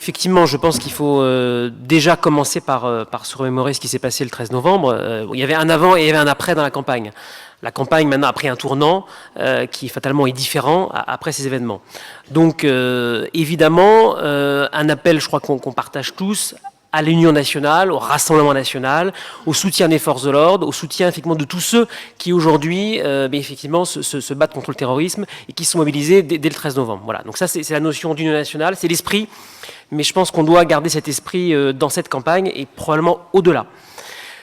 Effectivement, je pense qu'il faut déjà commencer par se remémorer ce qui s'est passé le 13 novembre. Il y avait un avant et il y avait un après dans la campagne. La campagne maintenant a pris un tournant qui fatalement est différent après ces événements. Donc évidemment, un appel, je crois qu'on partage tous, à l'union nationale, au Rassemblement national, au soutien des forces de l'ordre, au soutien effectivement de tous ceux qui aujourd'hui effectivement se battent contre le terrorisme et qui sont mobilisés dès le 13 novembre. Voilà. Donc ça, c'est la notion d'union nationale, c'est l'esprit, mais je pense qu'on doit garder cet esprit dans cette campagne et probablement au-delà.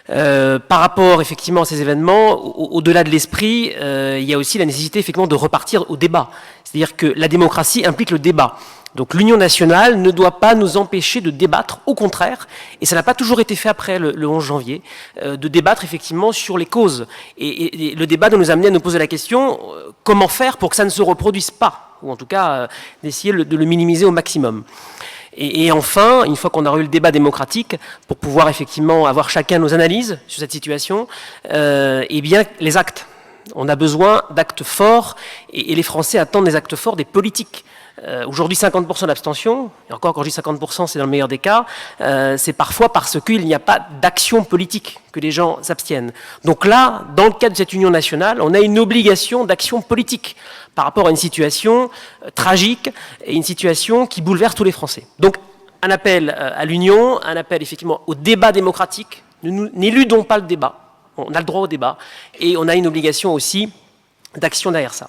Par rapport effectivement à ces événements, au-delà de l'esprit, il y a aussi la nécessité effectivement de repartir au débat. C'est-à-dire que la démocratie implique le débat. Donc l'Union nationale ne doit pas nous empêcher de débattre, au contraire, et ça n'a pas toujours été fait après le 11 janvier, de débattre effectivement sur les causes. Et le débat doit nous amener à nous poser la question, comment faire pour que ça ne se reproduise pas, ou en tout cas d'essayer de le minimiser au maximum. Et enfin, une fois qu'on aura eu le débat démocratique, pour pouvoir effectivement avoir chacun nos analyses sur cette situation, eh bien les actes. On a besoin d'actes forts, et les Français attendent des actes forts des politiques. Aujourd'hui 50% d'abstention, et encore quand je dis 50% c'est dans le meilleur des cas, c'est parfois parce qu'il n'y a pas d'action politique que les gens s'abstiennent. Donc là, dans le cadre de cette union nationale, on a une obligation d'action politique par rapport à une situation tragique et une situation qui bouleverse tous les Français. Donc un appel à l'union, un appel effectivement au débat démocratique, n'éludons pas le débat, on a le droit au débat, et on a une obligation aussi d'action derrière ça.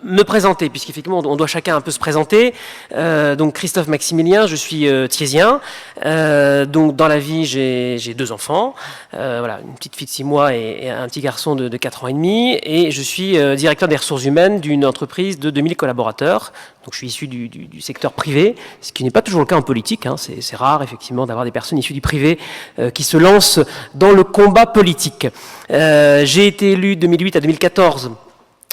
Me présenter, puisqu'effectivement on doit chacun un peu se présenter. Donc Christophe Maximilien, je suis thiésien. Donc dans la vie j'ai 2 enfants, voilà, une petite fille de 6 mois et un petit garçon de 4 ans et demi. Et je suis directeur des ressources humaines d'une entreprise de 2000 collaborateurs. Donc je suis issu du secteur privé, ce qui n'est pas toujours le cas en politique. Hein. C'est rare effectivement d'avoir des personnes issues du privé qui se lancent dans le combat politique. J'ai été élu de 2008 à 2014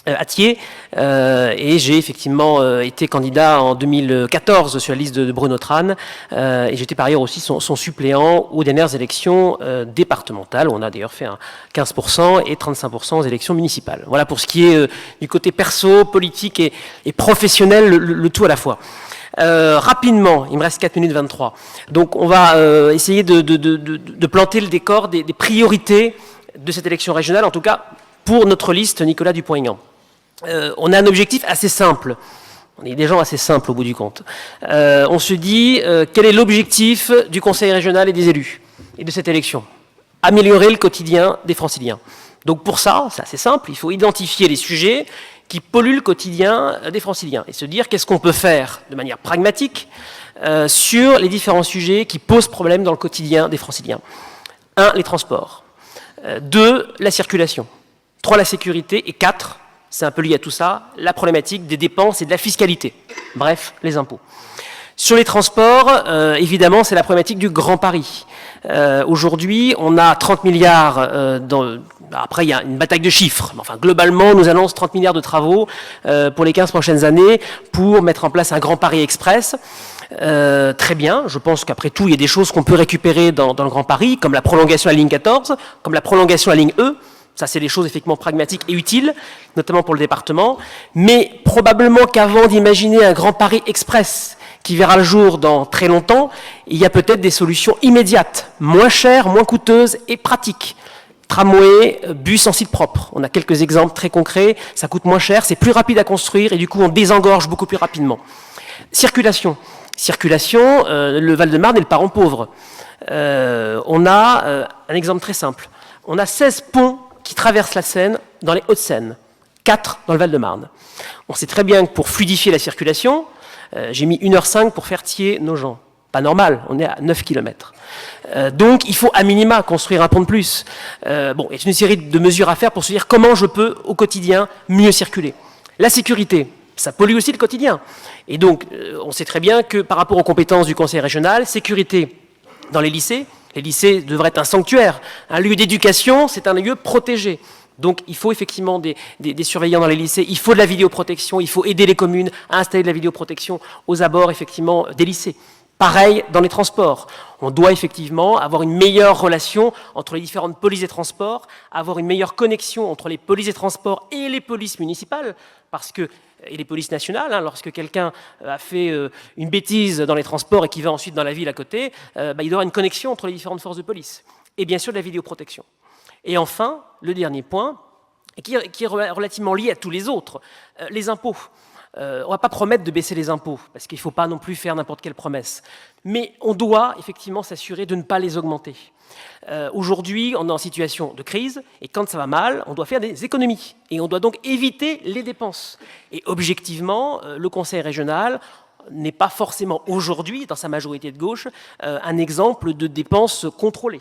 à Thiers, et j'ai effectivement été candidat en 2014 sur la liste de Bruno Tran, et j'étais par ailleurs aussi son suppléant aux dernières élections départementales, où on a d'ailleurs fait un 15% et 35% aux élections municipales. Voilà pour ce qui est du côté perso, politique et professionnel, le tout à la fois. Rapidement, il me reste 4 minutes 23, donc on va essayer de planter le décor des priorités de cette élection régionale, en tout cas pour notre liste Nicolas Dupont-Aignan. On a un objectif assez simple. On est des gens assez simples au bout du compte. On se dit, quel est l'objectif du Conseil régional et des élus et de cette élection? Améliorer le quotidien des Franciliens. Donc pour ça, c'est assez simple, il faut identifier les sujets qui polluent le quotidien des Franciliens et se dire qu'est-ce qu'on peut faire de manière pragmatique sur les différents sujets qui posent problème dans le quotidien des Franciliens. 1, les transports. 2, la circulation. 3, la sécurité. Et 4, c'est un peu lié à tout ça, la problématique des dépenses et de la fiscalité. Bref, les impôts. Sur les transports, évidemment, c'est la problématique du Grand Paris. Aujourd'hui, on a 30 milliards, après il y a une bataille de chiffres, mais enfin globalement, on nous annonce 30 milliards de travaux pour les 15 prochaines années pour mettre en place un Grand Paris Express. Très bien, je pense qu'après tout, il y a des choses qu'on peut récupérer dans le Grand Paris, comme la prolongation de la ligne 14, comme la prolongation de la ligne E. Ça, c'est des choses effectivement pragmatiques et utiles, notamment pour le département. Mais probablement qu'avant d'imaginer un Grand Paris Express qui verra le jour dans très longtemps, il y a peut-être des solutions immédiates, moins chères, moins coûteuses et pratiques. Tramway, bus en site propre. On a quelques exemples très concrets, ça coûte moins cher, c'est plus rapide à construire et du coup on désengorge beaucoup plus rapidement. Circulation. Circulation, le Val-de-Marne est le parent pauvre. On a un exemple très simple. On a 16 ponts qui traversent la Seine dans les Hauts-de-Seine, 4 dans le Val-de-Marne. On sait très bien que pour fluidifier la circulation, j'ai mis 1h05 pour faire Thiers-Nogent. Pas normal, on est à 9 km. Donc il faut à minima construire un pont de plus. Bon, il y a une série de mesures à faire pour se dire comment je peux au quotidien mieux circuler. La sécurité, ça pollue aussi le quotidien. Et donc on sait très bien que par rapport aux compétences du Conseil régional, sécurité dans les lycées devraient être un sanctuaire. Un lieu d'éducation, c'est un lieu protégé. Donc il faut effectivement des surveillants dans les lycées, il faut de la vidéoprotection, il faut aider les communes à installer de la vidéoprotection aux abords effectivement des lycées. Pareil dans les transports. On doit effectivement avoir une meilleure relation entre les différentes polices des transports, avoir une meilleure connexion entre les polices des transports et les polices municipales, parce que et les polices nationales. Lorsque quelqu'un a fait une bêtise dans les transports et qui va ensuite dans la ville à côté, il doit y avoir une connexion entre les différentes forces de police. Et bien sûr, de la vidéoprotection. Et enfin, le dernier point, qui est relativement lié à tous les autres, les impôts. On ne va pas promettre de baisser les impôts, parce qu'il ne faut pas non plus faire n'importe quelle promesse. Mais on doit effectivement s'assurer de ne pas les augmenter. Aujourd'hui, on est en situation de crise, et quand ça va mal, on doit faire des économies. Et on doit donc éviter les dépenses. Et objectivement, le Conseil régional n'est pas forcément aujourd'hui, dans sa majorité de gauche, un exemple de dépenses contrôlées.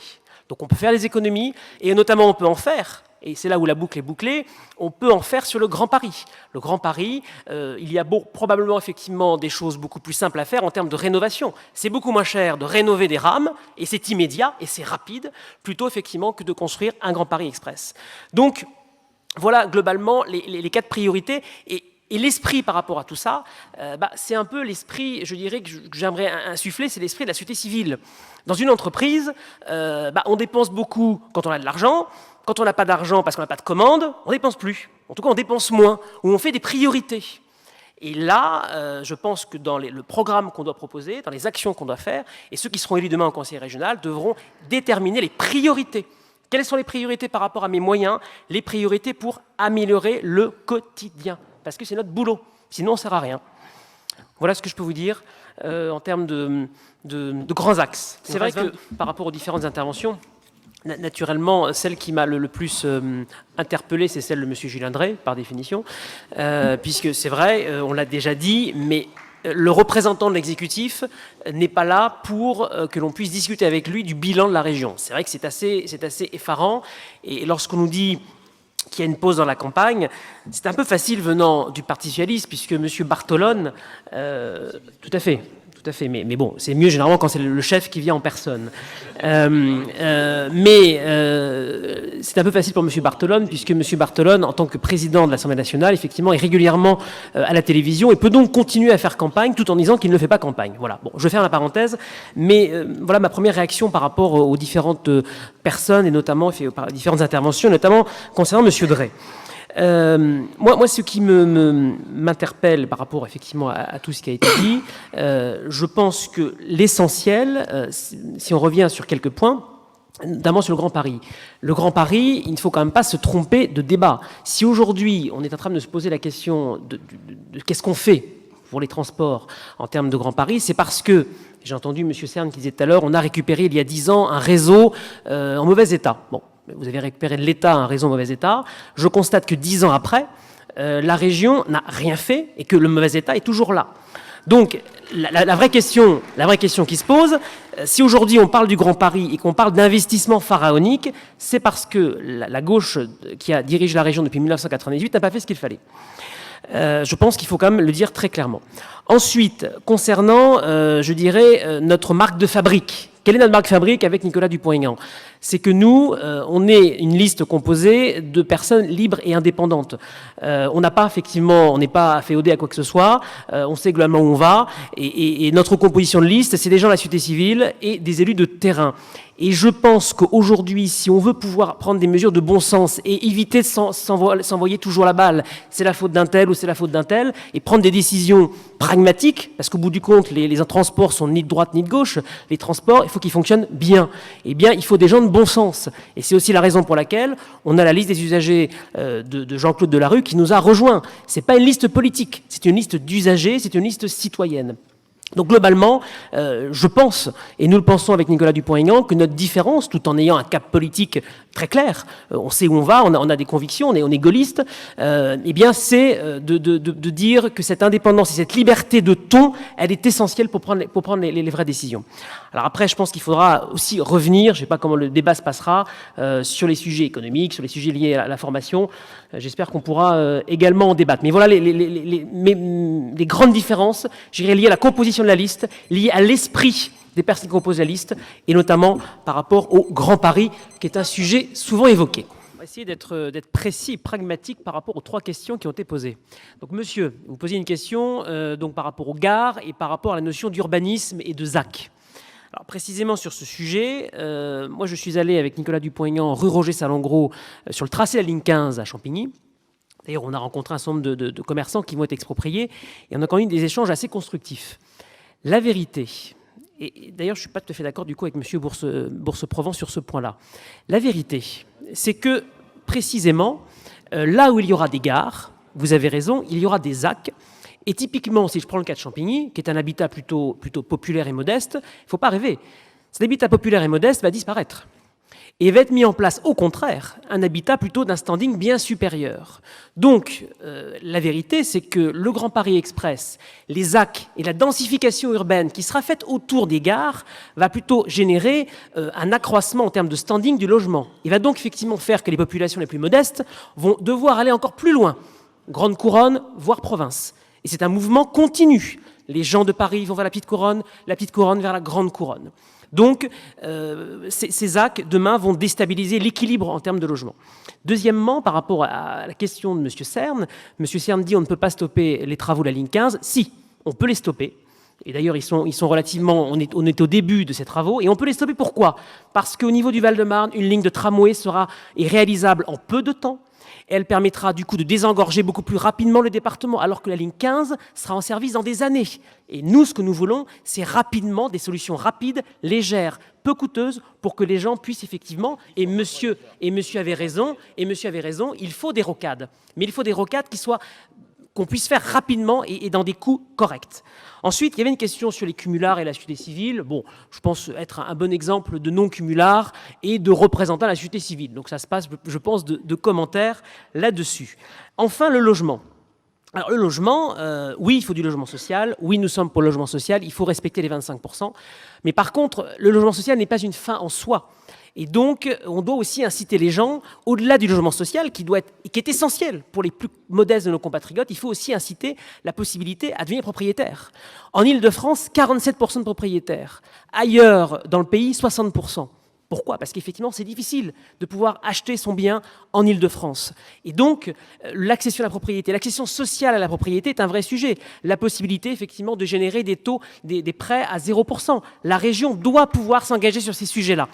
Donc on peut faire des économies, et notamment on peut en faire, et c'est là où la boucle est bouclée, on peut en faire sur le Grand Paris. Le Grand Paris, il y a probablement effectivement des choses beaucoup plus simples à faire en termes de rénovation. C'est beaucoup moins cher de rénover des rames, et c'est immédiat, et c'est rapide, plutôt effectivement que de construire un Grand Paris Express. Donc voilà globalement les 4 priorités, et l'esprit par rapport à tout ça, c'est un peu l'esprit, je dirais, que j'aimerais insuffler, c'est l'esprit de la société civile. Dans une entreprise, on dépense beaucoup quand on a de l'argent. Quand on n'a pas d'argent parce qu'on n'a pas de commande, on ne dépense plus. En tout cas, on dépense moins, ou on fait des priorités. Et là, je pense que dans le programme qu'on doit proposer, dans les actions qu'on doit faire, et ceux qui seront élus demain au Conseil régional devront déterminer les priorités. Quelles sont les priorités par rapport à mes moyens? Les priorités pour améliorer le quotidien. Parce que c'est notre boulot. Sinon, on ne sert à rien. Voilà ce que je peux vous dire en termes de grands axes. C'est vrai que par rapport aux différentes interventions, naturellement, celle qui m'a le plus interpellé, c'est celle de M. Julien Drey, par définition, puisque c'est vrai, on l'a déjà dit, mais le représentant de l'exécutif n'est pas là pour que l'on puisse discuter avec lui du bilan de la région. C'est vrai que c'est assez effarant, et lorsqu'on nous dit qu'il y a une pause dans la campagne, c'est un peu facile venant du Parti socialiste, puisque M. Bartolone, tout à fait, mais bon, c'est mieux généralement quand c'est le chef qui vient en personne. Mais c'est un peu facile pour M. Bartolone, puisque M. Bartolone, en tant que président de l'Assemblée nationale, effectivement, est régulièrement à la télévision et peut donc continuer à faire campagne tout en disant qu'il ne fait pas campagne. Voilà, bon, je ferme la parenthèse, mais voilà ma première réaction par rapport aux différentes personnes et notamment par différentes interventions, notamment concernant M. Drey. Moi, ce qui m'interpelle par rapport effectivement à tout ce qui a été dit, je pense que l'essentiel, si on revient sur quelques points, notamment sur le Grand Paris. Le Grand Paris, il ne faut quand même pas se tromper de débat. Si aujourd'hui, on est en train de se poser la question de qu'est-ce qu'on fait pour les transports en termes de Grand Paris, c'est parce que, j'ai entendu M. Cerne qui disait tout à l'heure, on a récupéré il y a 10 ans un réseau en mauvais état. Bon. Vous avez récupéré de l'État un réseau en mauvais état. Je constate que 10 ans après, la région n'a rien fait et que le mauvais état est toujours là. Donc, la vraie question qui se pose, si aujourd'hui on parle du Grand Paris et qu'on parle d'investissement pharaonique, c'est parce que la gauche qui dirige la région depuis 1998 n'a pas fait ce qu'il fallait. Je pense qu'il faut quand même le dire très clairement. Ensuite, concernant, je dirais, notre marque de fabrique. Quelle est notre marque de fabrique avec Nicolas Dupont-Aignan? C'est que nous, on est une liste composée de personnes libres et indépendantes. On n'a pas effectivement, on n'est pas féodé à quoi que ce soit. On sait globalement où on va. Et notre composition de liste, c'est des gens de la société civile et des élus de terrain. Et je pense qu'aujourd'hui, si on veut pouvoir prendre des mesures de bon sens et éviter de s'envoyer toujours la balle, c'est la faute d'un tel ou c'est la faute d'un tel, et prendre des décisions pragmatiques, parce qu'au bout du compte, les transports sont ni de droite ni de gauche, les transports, il faut qu'ils fonctionnent bien. Eh bien, il faut des gens de bon sens. Et c'est aussi la raison pour laquelle on a la liste des usagers de Jean-Claude Delarue qui nous a rejoints. C'est pas une liste politique, c'est une liste d'usagers, c'est une liste citoyenne. Donc globalement, je pense, et nous le pensons avec Nicolas Dupont-Aignan, que notre différence, tout en ayant un cap politique très clair, on sait où on va, on a des convictions, on est gaulliste, eh bien c'est de dire que cette indépendance et cette liberté de ton, elle est essentielle pour prendre les vraies décisions. Alors après, je pense qu'il faudra aussi revenir, je ne sais pas comment le débat se passera, sur les sujets économiques, sur les sujets liés à la formation. J'espère qu'on pourra également en débattre. Mais voilà les grandes différences, je dirais liées à la composition de la liste, liées à l'esprit des personnes qui composent la liste, et notamment par rapport au Grand Paris, qui est un sujet souvent évoqué. On va essayer d'être précis et pragmatique par rapport aux 3 questions qui ont été posées. Donc monsieur, vous posiez une question donc par rapport aux gares et par rapport à la notion d'urbanisme et de ZAC. Alors précisément sur ce sujet, moi je suis allé avec Nicolas Dupont-Aignan rue Roger Salengro sur le tracé de la ligne 15 à Champigny. D'ailleurs, on a rencontré un certain nombre de commerçants qui vont être expropriés, et on a quand même eu des échanges assez constructifs. La vérité, et d'ailleurs je ne suis pas tout à fait d'accord du coup avec M. Bourse-Provence sur ce point-là, la vérité, c'est que précisément, là où il y aura des gares, vous avez raison, il y aura des ZAC, et typiquement, si je prends le cas de Champigny, qui est un habitat plutôt populaire et modeste, il ne faut pas rêver, cet habitat populaire et modeste va disparaître. Et va être mis en place, au contraire, un habitat plutôt d'un standing bien supérieur. Donc, la vérité, c'est que le Grand Paris Express, les ZAC et la densification urbaine qui sera faite autour des gares va plutôt générer un accroissement en termes de standing du logement. Il va donc effectivement faire que les populations les plus modestes vont devoir aller encore plus loin, grande couronne, voire province. Et c'est un mouvement continu. Les gens de Paris vont vers la petite couronne vers la grande couronne. Donc, ces ZAC, demain, vont déstabiliser l'équilibre en termes de logement. Deuxièmement, par rapport à la question de M. Cern, M. Cern dit on ne peut pas stopper les travaux de la ligne 15. Si, on peut les stopper. Et d'ailleurs, ils sont relativement... On est au début de ces travaux. Et on peut les stopper pourquoi? Parce qu'au niveau du Val-de-Marne, une ligne de tramway est réalisable en peu de temps. Elle permettra du coup de désengorger beaucoup plus rapidement le département, alors que la ligne 15 sera en service dans des années. Et nous, ce que nous voulons, c'est rapidement des solutions rapides, légères, peu coûteuses, pour que les gens puissent effectivement, et monsieur avait raison, il faut des rocades. Mais il faut des rocades qu'on puisse faire rapidement et dans des coûts corrects. Ensuite, il y avait une question sur les cumulards et la société civile. Bon, je pense être un bon exemple de non-cumulard et de représentant la société civile. Donc ça se passe, je pense, de commentaires là-dessus. Enfin, le logement. Alors le logement, oui, il faut du logement social. Oui, nous sommes pour le logement social. Il faut respecter les 25%. Mais par contre, le logement social n'est pas une fin en soi. Et donc, on doit aussi inciter les gens, au-delà du logement social, qui est essentiel pour les plus modestes de nos compatriotes, il faut aussi inciter la possibilité à devenir propriétaire. En Île-de-France, 47% de propriétaires. Ailleurs, dans le pays, 60%. Pourquoi? Parce qu'effectivement, c'est difficile de pouvoir acheter son bien en Île-de-France. Et donc, l'accession à la propriété, l'accession sociale à la propriété est un vrai sujet. La possibilité, effectivement, de générer des taux, des prêts à 0%. La région doit pouvoir s'engager sur ces sujets-là.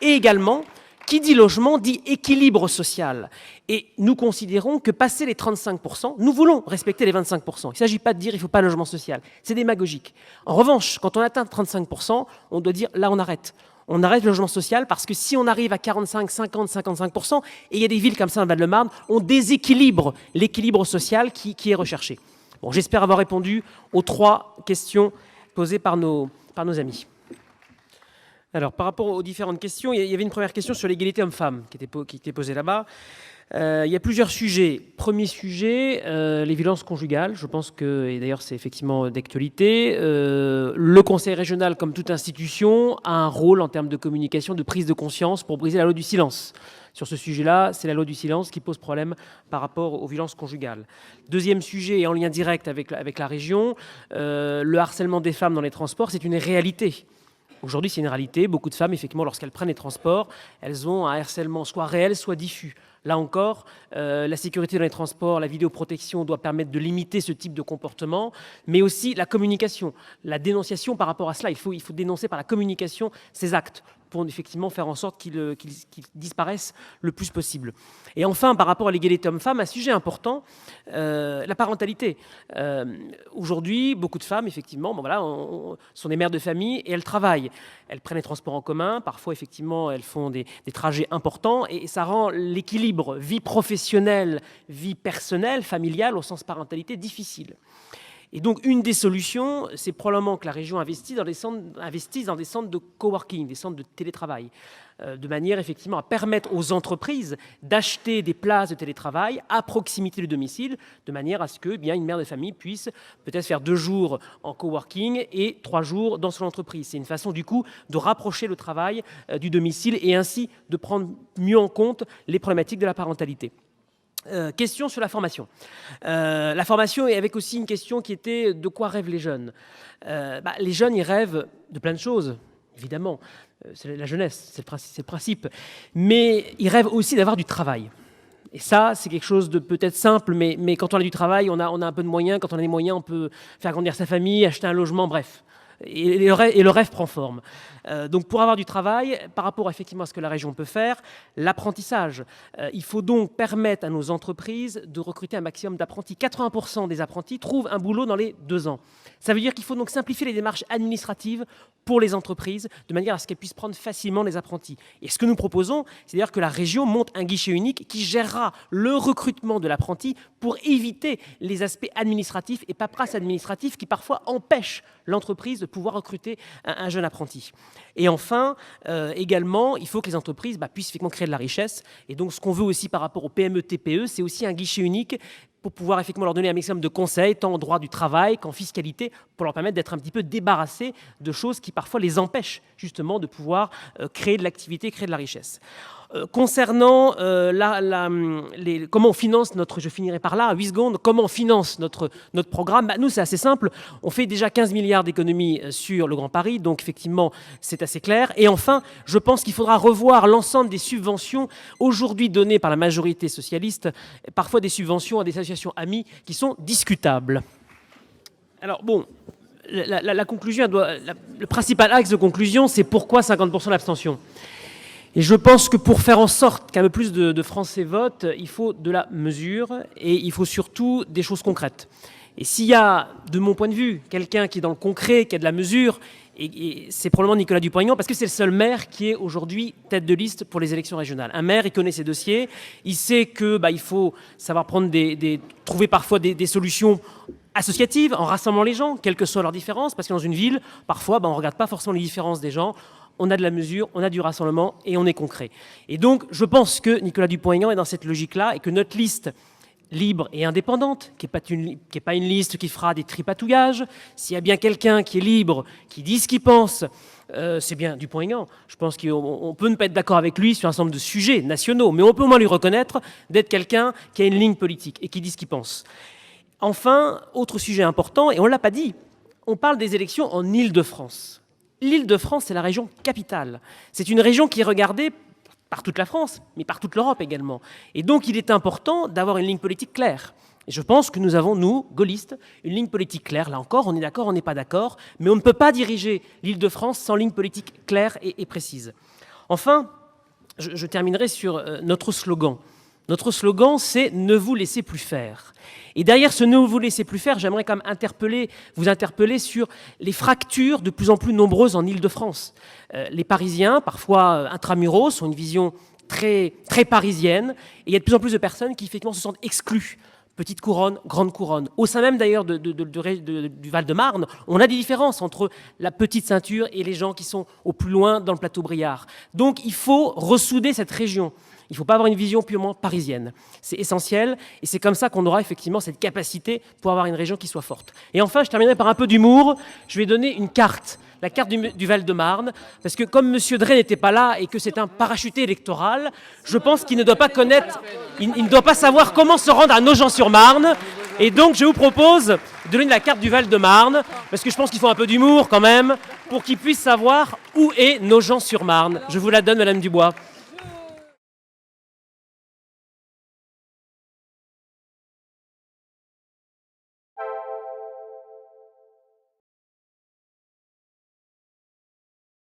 Et également, qui dit logement dit équilibre social. Et nous considérons que passer les 35%, nous voulons respecter les 25%. Il ne s'agit pas de dire qu'il ne faut pas de logement social. C'est démagogique. En revanche, quand on atteint 35%, on doit dire là on arrête. On arrête le logement social parce que si on arrive à 45, 50, 55%, et il y a des villes comme ça dans le Val-de-Marne, on déséquilibre l'équilibre social qui est recherché. Bon, j'espère avoir répondu aux 3 questions posées par nos amis. Alors, par rapport aux différentes questions, il y avait une première question sur l'égalité homme-femme qui était posée là-bas. Il y a plusieurs sujets. Premier sujet, les violences conjugales. Je pense que, et d'ailleurs c'est effectivement d'actualité, le Conseil régional, comme toute institution, a un rôle en termes de communication, de prise de conscience pour briser la loi du silence. Sur ce sujet-là, c'est la loi du silence qui pose problème par rapport aux violences conjugales. Deuxième sujet, et en lien direct avec la région, le harcèlement des femmes dans les transports, c'est une réalité. Aujourd'hui, c'est une réalité. Beaucoup de femmes, effectivement, lorsqu'elles prennent les transports, elles ont un harcèlement soit réel, soit diffus. Là encore, la sécurité dans les transports, la vidéoprotection doit permettre de limiter ce type de comportement, mais aussi la communication, la dénonciation par rapport à cela. Il faut dénoncer par la communication ces actes pour effectivement faire en sorte qu'ils disparaissent le plus possible. Et enfin, par rapport à l'égalité homme-femme, un sujet important, la parentalité. Aujourd'hui, beaucoup de femmes, effectivement, sont des mères de famille et elles travaillent. Elles prennent les transports en commun, parfois, effectivement, elles font des trajets importants et ça rend l'équilibre vie professionnelle, vie personnelle, familiale, au sens parentalité, difficile. Et donc, une des solutions, c'est probablement que la région investisse dans des centres de coworking, des centres de télétravail, de manière effectivement à permettre aux entreprises d'acheter des places de télétravail à proximité du domicile, de manière à ce que une mère de famille puisse peut-être faire 2 jours en coworking et 3 jours dans son entreprise. C'est une façon du coup de rapprocher le travail du domicile et ainsi de prendre mieux en compte les problématiques de la parentalité. Question sur la formation. La formation, et avec aussi une question qui était de quoi rêvent les jeunes. Les jeunes, ils rêvent de plein de choses, évidemment. C'est la jeunesse, c'est le principe. Mais ils rêvent aussi d'avoir du travail. Et ça, c'est quelque chose de peut-être simple, mais quand on a du travail, on a un peu de moyens. Quand on a des moyens, on peut faire grandir sa famille, acheter un logement, bref. et le rêve prend forme. Donc pour avoir du travail, par rapport effectivement à ce que la région peut faire, l'apprentissage. Il faut donc permettre à nos entreprises de recruter un maximum d'apprentis. 80% des apprentis trouvent un boulot dans les 2 ans. Ça veut dire qu'il faut donc simplifier les démarches administratives pour les entreprises, de manière à ce qu'elles puissent prendre facilement les apprentis. Et ce que nous proposons, c'est d'ailleurs que la région monte un guichet unique qui gérera le recrutement de l'apprenti pour éviter les aspects administratifs et paperasse administrative qui parfois empêchent l'entreprise de pouvoir recruter un jeune apprenti. Et enfin, également, il faut que les entreprises puissent effectivement créer de la richesse. Et donc, ce qu'on veut aussi par rapport aux PME-TPE, c'est aussi un guichet unique pour pouvoir effectivement leur donner un maximum de conseils, tant en droit du travail qu'en fiscalité, pour leur permettre d'être un petit peu débarrassés de choses qui parfois les empêchent justement de pouvoir créer de l'activité, créer de la richesse. Concernant comment on finance je finirai par là, 8 secondes, comment on finance notre programme, nous c'est assez simple, on fait déjà 15 milliards d'économies sur le Grand Paris, donc effectivement c'est assez clair. Et enfin, je pense qu'il faudra revoir l'ensemble des subventions aujourd'hui données par la majorité socialiste, parfois des subventions à des associations amies qui sont discutables. Alors bon, la conclusion, le principal axe de conclusion, c'est pourquoi 50% d'abstention. Et je pense que pour faire en sorte qu'un peu plus de Français votent, il faut de la mesure et il faut surtout des choses concrètes. Et s'il y a, de mon point de vue, quelqu'un qui est dans le concret, qui a de la mesure, et c'est probablement Nicolas Dupont-Aignan, parce que c'est le seul maire qui est aujourd'hui tête de liste pour les élections régionales. Un maire, il connaît ses dossiers, il sait que il faut savoir trouver parfois des solutions associatives en rassemblant les gens, quelles que soient leurs différences, parce que dans une ville, parfois, on ne regarde pas forcément les différences des gens. On a de la mesure, on a du rassemblement et on est concret. Et donc, je pense que Nicolas Dupont-Aignan est dans cette logique-là et que notre liste libre et indépendante, qui n'est pas une liste qui fera des tripatouillages, s'il y a bien quelqu'un qui est libre, qui dit ce qu'il pense, c'est bien Dupont-Aignan. Je pense qu'on peut ne pas être d'accord avec lui sur un certain nombre de sujets nationaux, mais on peut au moins lui reconnaître d'être quelqu'un qui a une ligne politique et qui dit ce qu'il pense. Enfin, autre sujet important, et on ne l'a pas dit, on parle des élections en Île-de-France. L'Île-de-France, c'est la région capitale. C'est une région qui est regardée par toute la France, mais par toute l'Europe également. Et donc, il est important d'avoir une ligne politique claire. Et je pense que nous avons, nous, gaullistes, une ligne politique claire. Là encore, on est d'accord, on n'est pas d'accord, mais on ne peut pas diriger l'Île-de-France sans ligne politique claire et précise. Enfin, je terminerai sur notre slogan. Notre slogan, c'est « Ne vous laissez plus faire ». Et derrière ce « Ne vous laissez plus faire », j'aimerais quand même vous interpeller sur les fractures de plus en plus nombreuses en Île-de-France. Les Parisiens, parfois intramuros, ont une vision très, très parisienne, et il y a de plus en plus de personnes qui effectivement se sentent exclues. Petite couronne, grande couronne. Au sein même d'ailleurs du Val-de-Marne, on a des différences entre la petite ceinture et les gens qui sont au plus loin dans le plateau briard. Donc il faut ressouder cette région. Il ne faut pas avoir une vision purement parisienne. C'est essentiel et c'est comme ça qu'on aura effectivement cette capacité pour avoir une région qui soit forte. Et enfin, je terminerai par un peu d'humour. Je vais donner une carte, la carte du Val-de-Marne, parce que comme M. Drey n'était pas là et que c'est un parachuté électoral, je pense qu'il ne doit pas connaître, il ne doit pas savoir comment se rendre à Nogent-sur-Marne. Et donc, je vous propose de donner la carte du Val-de-Marne, parce que je pense qu'il faut un peu d'humour quand même, pour qu'il puisse savoir où est Nogent-sur-Marne. Je vous la donne, Madame Dubois.